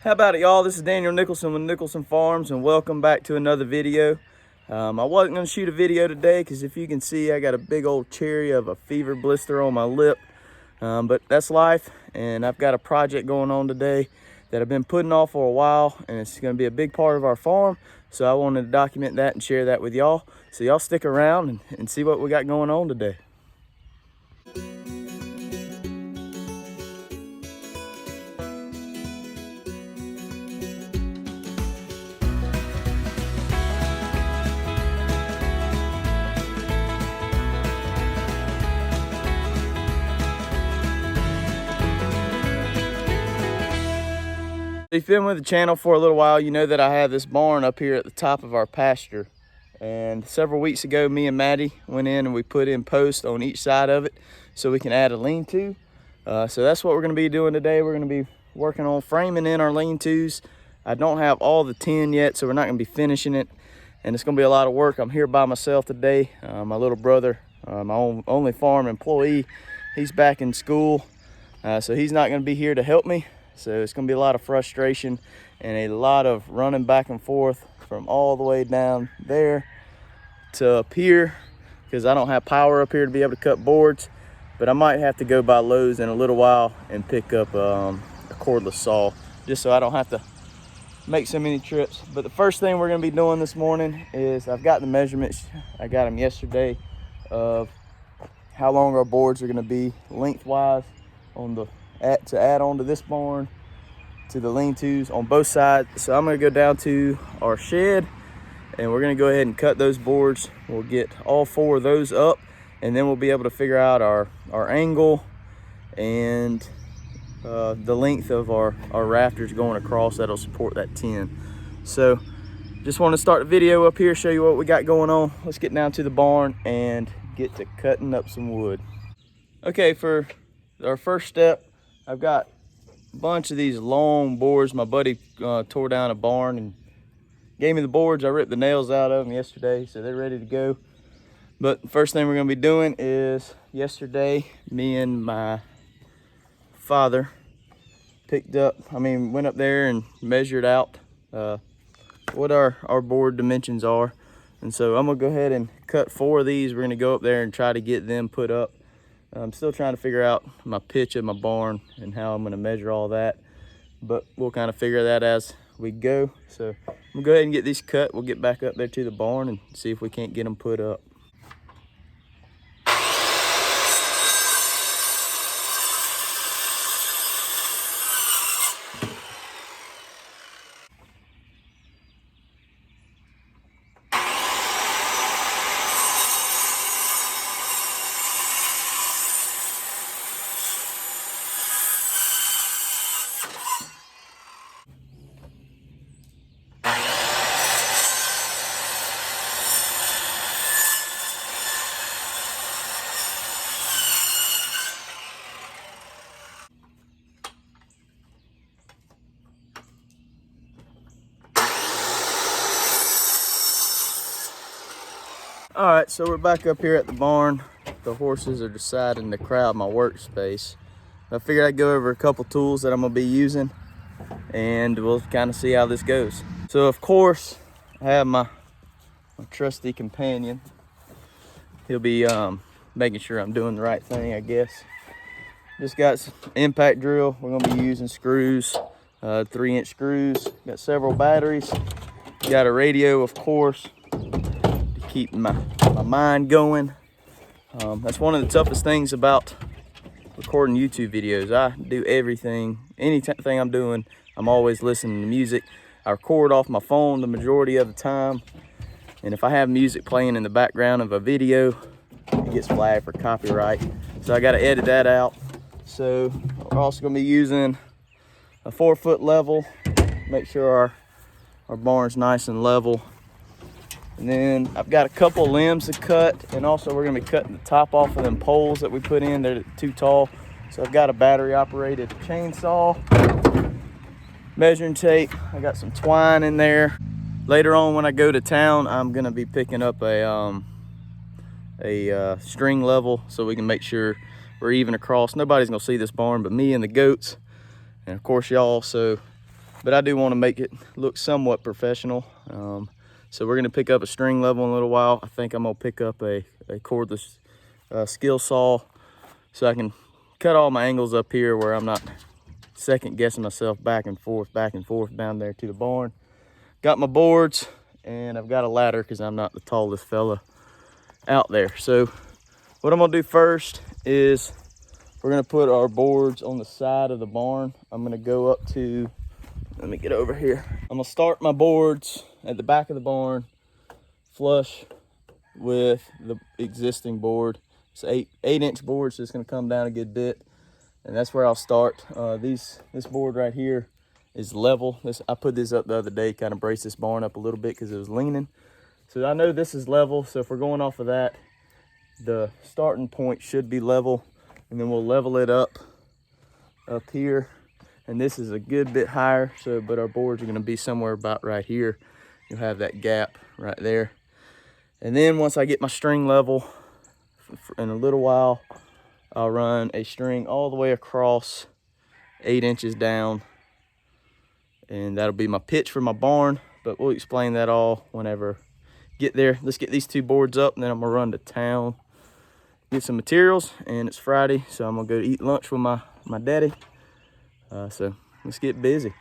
How about it, y'all? This is Daniel Nicholson with Nicholson Farms, and welcome back to another video. I wasn't going to shoot a video today because if you can see, I got a big old cherry of a fever blister on my lip. But that's life, and I've got a project going on today that I've been putting off for a while, and it's going to be a big part of our farm. So I wanted to document that and share that with y'all. So y'all stick around and see what we got going on today. If you've been with the channel for a little while, you know that I have this barn up here at the top of our pasture. And several weeks ago, me and Maddie went in and we put in posts on each side of it so we can add a lean-to. So that's what we're going to be doing today. We're going to be working on framing in our lean-tos. I don't have all the tin yet, so we're not going to be finishing it. And it's going to be a lot of work. I'm here by myself today. My little brother, my only farm employee, he's back in school. So he's not going to be here to help me. So it's going to be a lot of frustration and a lot of running back and forth from all the way down there to up here because I don't have power up here to be able to cut boards. But I might have to go by Lowe's in a little while and pick up a cordless saw just so I don't have to make so many trips. But the first thing we're going to be doing this morning is I've got the measurements. I got them yesterday of how long our boards are going to be lengthwise on the to add on to this barn, to the lean-tos on both sides. So I'm going to go down to our shed and we're going to go ahead and cut those boards. We'll get all four of those up and then we'll be able to figure out our angle and the length of our rafters going across that'll support that tin. So just want to start the video up here, show you what we got going on. Let's get down to the barn and get to cutting up some wood. Okay, for our first step, I've got a bunch of these long boards. My buddy tore down a barn and gave me the boards. I ripped the nails out of them yesterday, so they're ready to go. But the first thing we're going to be doing is, yesterday, me and my father went up there and measured out what our board dimensions are. And so I'm going to go ahead and cut 4 of these. We're going to go up there and try to get them put up. I'm still trying to figure out my pitch of my barn and how I'm going to measure all that, but we'll kind of figure that as we go. So I'm going to go ahead and get these cut. We'll get back up there to the barn and see if we can't get them put up. All right, so we're back up here at the barn. The horses are deciding to crowd my workspace. I figured I'd go over a couple tools that I'm gonna be using and we'll kind of see how this goes. So of course, I have my trusty companion. He'll be making sure I'm doing the right thing, I guess. Just got some impact drill. We're gonna be using screws, 3-inch screws. Got several batteries. Got a radio, of course, keep my mind going. That's one of the toughest things about recording YouTube videos. I do everything, anything I'm doing, I'm always listening to music. I record off my phone the majority of the time, and if I have music playing in the background of a video, it gets flagged for copyright, so I got to edit that out. So we're also going to be using a 4-foot level, make sure our barn's nice and level. And then I've got a couple limbs to cut, and also we're gonna be cutting the top off of them poles that we put in. They're too tall. So I've got a battery operated chainsaw, measuring tape. I got some twine in there. Later on when I go to town, I'm gonna be picking up a string level so we can make sure we're even across. Nobody's gonna see this barn but me and the goats, and of course y'all. So but I do want to make it look somewhat professional. So we're gonna pick up a string level in a little while. I think I'm gonna pick up a cordless skill saw so I can cut all my angles up here where I'm not second guessing myself back and forth down there to the barn. Got my boards, and I've got a ladder because I'm not the tallest fella out there. So what I'm gonna do first is we're gonna put our boards on the side of the barn. I'm gonna go up to, let me get over here. I'm gonna start my boards at the back of the barn, flush with the existing board. It's 8-inch board, so it's gonna come down a good bit, and that's where I'll start. This board right here is level. I put this up the other day, kind of brace this barn up a little bit because it was leaning. So I know this is level, so if we're going off of that, the starting point should be level, and then we'll level it up here. And this is a good bit higher, so but our boards are gonna be somewhere about right here. You'll have that gap right there. And then once I get my string level, in a little while, I'll run a string all the way across 8 inches down, and that'll be my pitch for my barn, but we'll explain that all whenever get there. Let's get these two boards up, and then I'm gonna run to town, get some materials, and it's Friday, so I'm gonna go to eat lunch with my daddy. So let's get busy.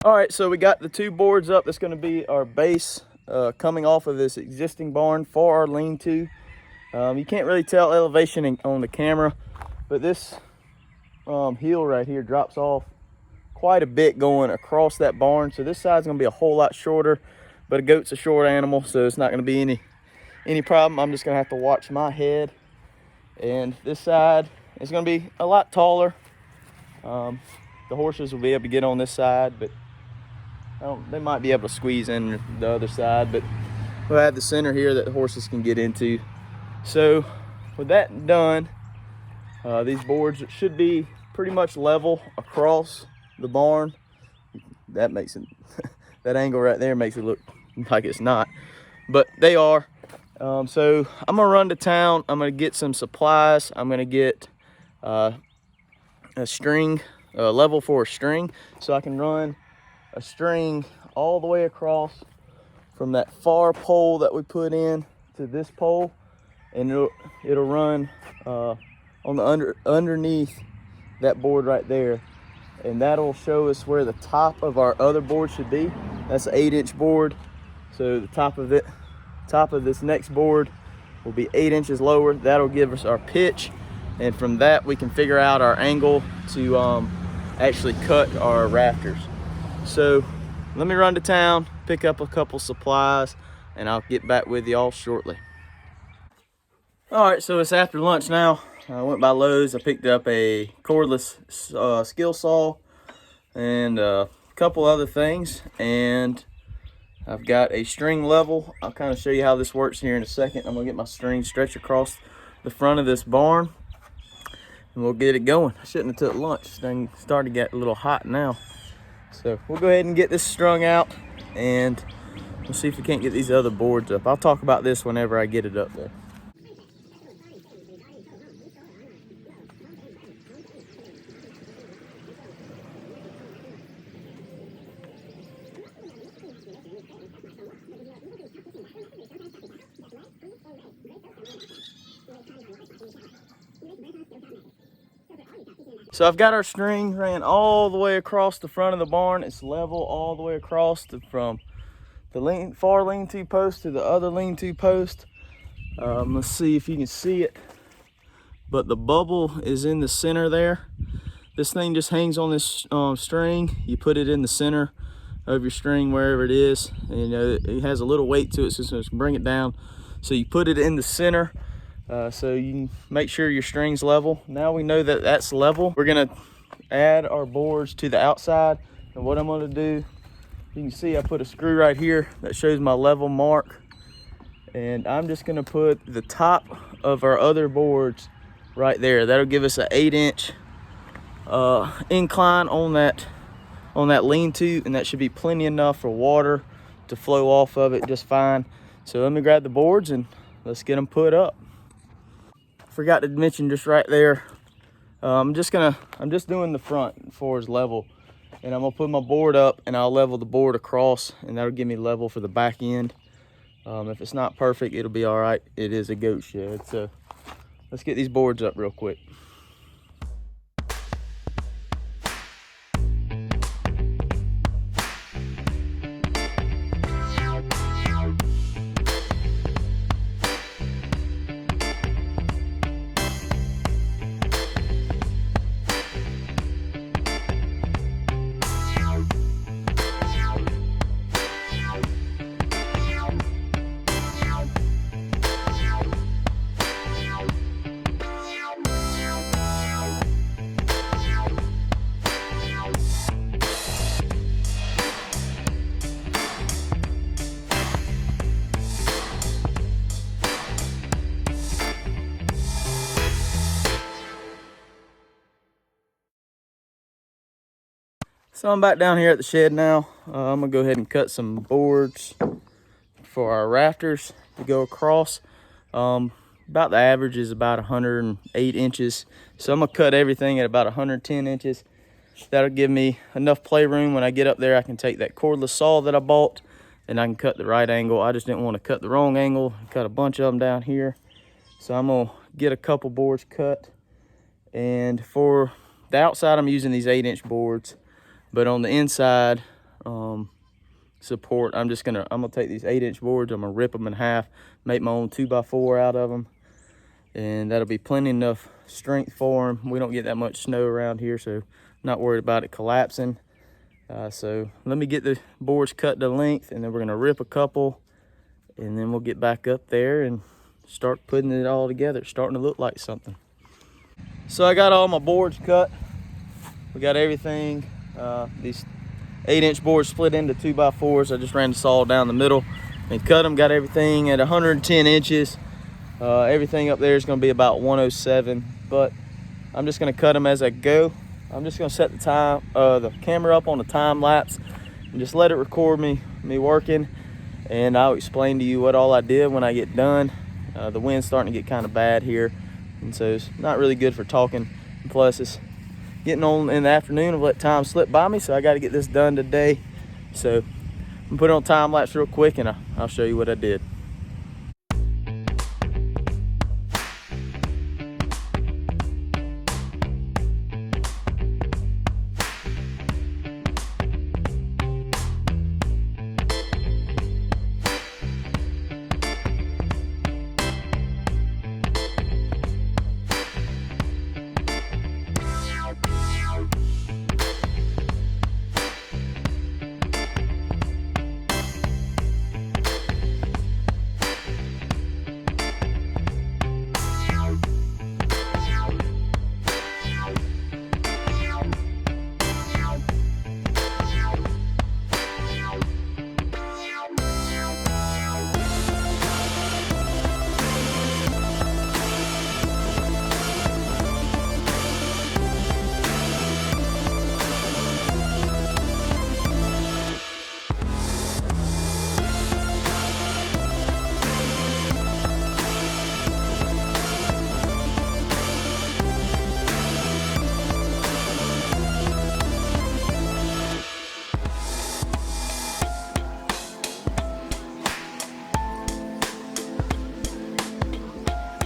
All right, so we got the two boards up. That's gonna be our base coming off of this existing barn for our lean-to. You can't really tell elevation on the camera, but this hill right here drops off quite a bit going across that barn. So this side's gonna be a whole lot shorter, but a goat's a short animal, so it's not gonna be any problem. I'm just gonna have to watch my head. And this side is gonna be a lot taller. The horses will be able to get on this side, but they might be able to squeeze in the other side, but we'll have the center here that the horses can get into. So with that done, these boards should be pretty much level across the barn. That makes it, that angle right there makes it look like it's not, but they are. So I'm gonna run to town. I'm gonna get some supplies. I'm gonna get a string, a level for a string, so I can run a string all the way across from that far pole that we put in to this pole, and it'll run on the underneath that board right there, and that'll show us where the top of our other board should be. That's an 8-inch board, so the top of this next board will be 8 inches lower. That'll give us our pitch, and from that we can figure out our angle to actually cut our rafters. So let me run to town, pick up a couple supplies, and I'll get back with y'all shortly. All right, so it's after lunch now. I went by Lowe's. I picked up a cordless skill saw and a couple other things, and I've got a string level. I'll kind of show you how this works here in a second. I'm gonna get my string stretched across the front of this barn, and we'll get it going. I shouldn't have took lunch. This thing started to get a little hot now. So we'll go ahead and get this strung out, and we'll see if we can't get these other boards up. I'll talk about this whenever I get it up there. So I've got our string ran all the way across the front of the barn. It's level all the way across from the far lean-to post to the other lean-to post. Let's see if you can see it, but the bubble is in the center there. This thing just hangs on this string. You put it in the center of your string wherever it is, and it has a little weight to it, so it's going to bring it down. So you put it in the center, so you can make sure your string's level. Now we know that that's level. We're gonna add our boards to the outside, and what I'm gonna do, you can see I put a screw right here that shows my level mark, and I'm just gonna put the top of our other boards right there. That'll give us an 8-inch incline on that lean-to, and that should be plenty enough for water to flow off of it just fine. So let me grab the boards and let's get them put up. Forgot to mention just right there, I'm just doing the front for as level, and I'm gonna put my board up and I'll level the board across, and that'll give me level for the back end. If it's not perfect, it'll be all right. It is a goat shed, so let's get these boards up real quick. So I'm back down here at the shed now. I'm gonna go ahead and cut some boards for our rafters to go across. About the average is about 108 inches. So I'm gonna cut everything at about 110 inches. That'll give me enough playroom. When I get up there, I can take that cordless saw that I bought and I can cut the right angle. I just didn't want to cut the wrong angle. Cut a bunch of them down here. So I'm gonna get a couple boards cut. And for the outside, I'm using these 8-inch boards. But on the inside support, I'm gonna take these 8-inch boards, I'm gonna rip them in half, make my own 2x4 out of them, and that'll be plenty enough strength for them. We don't get that much snow around here, so not worried about it collapsing. So let me get the boards cut to length, and then we're gonna rip a couple, and then we'll get back up there and start putting it all together. It's starting to look like something. So I got all my boards cut. We got everything. These 8-inch boards split into 2x4s. I just ran the saw down the middle and cut them. Got everything at 110 inches. Everything up there is going to be about 107, but I'm just going to cut them as I go. I'm just going to set the camera up on a time lapse and just let it record me working, and I'll explain to you what all I did when I get done. The wind's starting to get kind of bad here, and so it's not really good for talking. And plus, it's getting on in the afternoon. I've let time slip by me, so I got to get this done today. So I'm gonna put it on time lapse real quick, and I'll show you what I did.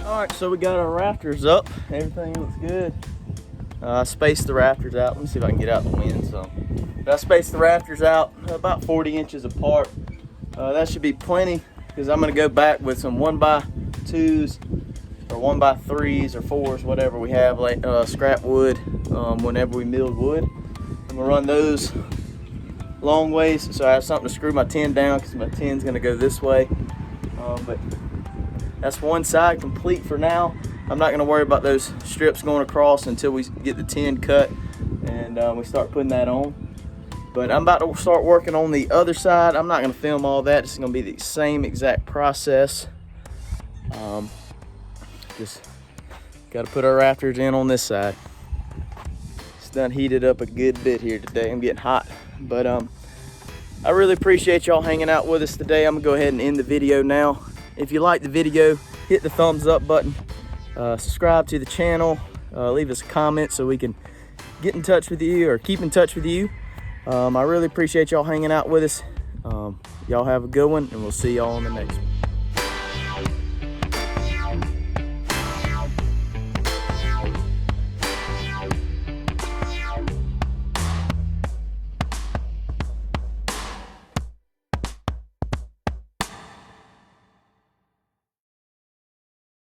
All right, so we got our rafters up. Everything looks good. I spaced the rafters out. Let me see if I can get out the wind some. But I spaced the rafters out about 40 inches apart. That should be plenty, because I'm gonna go back with some 1x2s or 1x3s or 4s, whatever we have, like scrap wood, whenever we milled wood. I'm gonna run those long ways so I have something to screw my tin down, because my tin's gonna go this way. But that's one side complete for now. I'm not gonna worry about those strips going across until we get the tin cut and we start putting that on. But I'm about to start working on the other side. I'm not gonna film all that. It's gonna be the same exact process. Just gotta put our rafters in on this side. It's done heated up a good bit here today. I'm getting hot, but I really appreciate y'all hanging out with us today. I'm gonna go ahead and end the video now. If you like the video, hit the thumbs up button, subscribe to the channel, leave us a comment so we can get in touch with you or keep in touch with you. I really appreciate y'all hanging out with us. Y'all have a good one, and we'll see y'all on the next one.